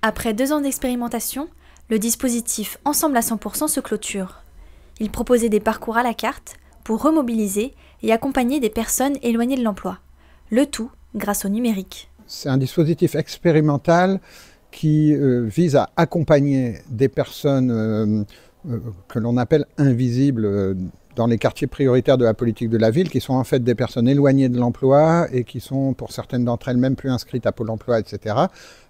Après 2 ans d'expérimentation, le dispositif Ensemble à 100% se clôture. Il proposait des parcours à la carte pour remobiliser et accompagner des personnes éloignées de l'emploi. Le tout grâce au numérique. C'est un dispositif expérimental qui vise à accompagner des personnes que l'on appelle invisibles dans les quartiers prioritaires de la politique de la ville, qui sont en fait des personnes éloignées de l'emploi et qui sont, pour certaines d'entre elles, même plus inscrites à Pôle emploi, etc.,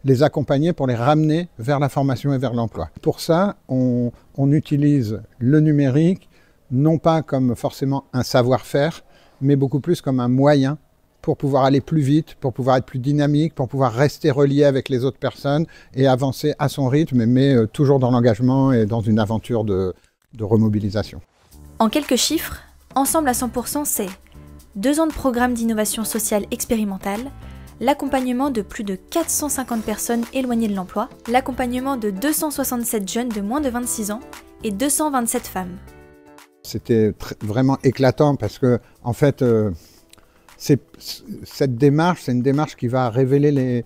les accompagner pour les ramener vers la formation et vers l'emploi. Pour ça, on utilise le numérique, non pas comme forcément un savoir-faire, mais beaucoup plus comme un moyen pour pouvoir aller plus vite, pour pouvoir être plus dynamique, pour pouvoir rester relié avec les autres personnes et avancer à son rythme, mais toujours dans l'engagement et dans une aventure de remobilisation. En quelques chiffres, Ensemble à 100%, c'est 2 ans de programme d'innovation sociale expérimentale, l'accompagnement de plus de 450 personnes éloignées de l'emploi, l'accompagnement de 267 jeunes de moins de 26 ans et 227 femmes. C'était vraiment éclatant parce que, en fait, cette démarche, c'est une démarche qui va révéler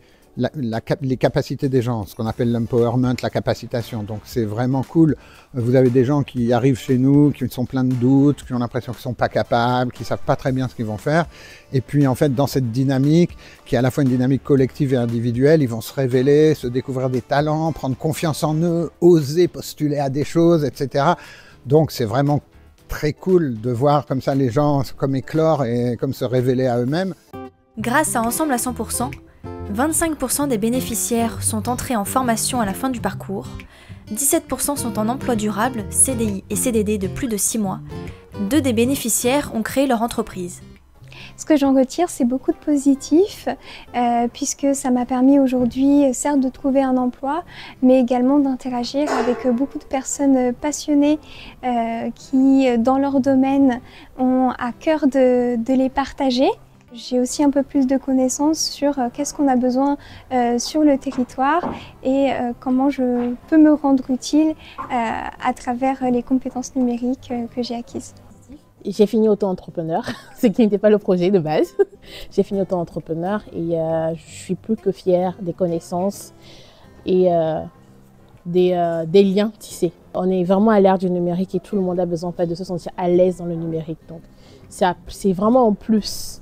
les capacités des gens, ce qu'on appelle l'empowerment, la capacitation. Donc c'est vraiment cool. Vous avez des gens qui arrivent chez nous, qui sont pleins de doutes, qui ont l'impression qu'ils ne sont pas capables, qui ne savent pas très bien ce qu'ils vont faire. Et puis en fait, dans cette dynamique, qui est à la fois une dynamique collective et individuelle, ils vont se révéler, se découvrir des talents, prendre confiance en eux, oser postuler à des choses, etc. Donc c'est vraiment très cool de voir comme ça les gens comme éclore et comme se révéler à eux-mêmes. Grâce à Ensemble à 100%, 25% des bénéficiaires sont entrés en formation à la fin du parcours, 17% sont en emploi durable, CDI et CDD de plus de 6 mois, 2 des bénéficiaires ont créé leur entreprise. Ce que j'en retire, c'est beaucoup de positif, puisque ça m'a permis aujourd'hui, certes, de trouver un emploi, mais également d'interagir avec beaucoup de personnes passionnées qui, dans leur domaine, ont à cœur de les partager. J'ai aussi un peu plus de connaissances sur qu'est-ce qu'on a besoin sur le territoire et comment je peux me rendre utile à travers les compétences numériques que j'ai acquises. J'ai fini auto-entrepreneur, ce qui n'était pas le projet de base. J'ai fini auto-entrepreneur et je suis plus que fière des connaissances et des liens tissés. On est vraiment à l'ère du numérique et tout le monde a besoin de se sentir à l'aise dans le numérique. Donc c'est vraiment en plus.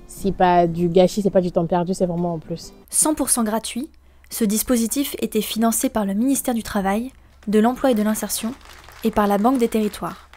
C'est pas du gâchis, c'est pas du temps perdu, c'est vraiment en plus. 100% gratuit, ce dispositif était financé par le ministère du Travail, de l'Emploi et de l'Insertion et par la Banque des Territoires.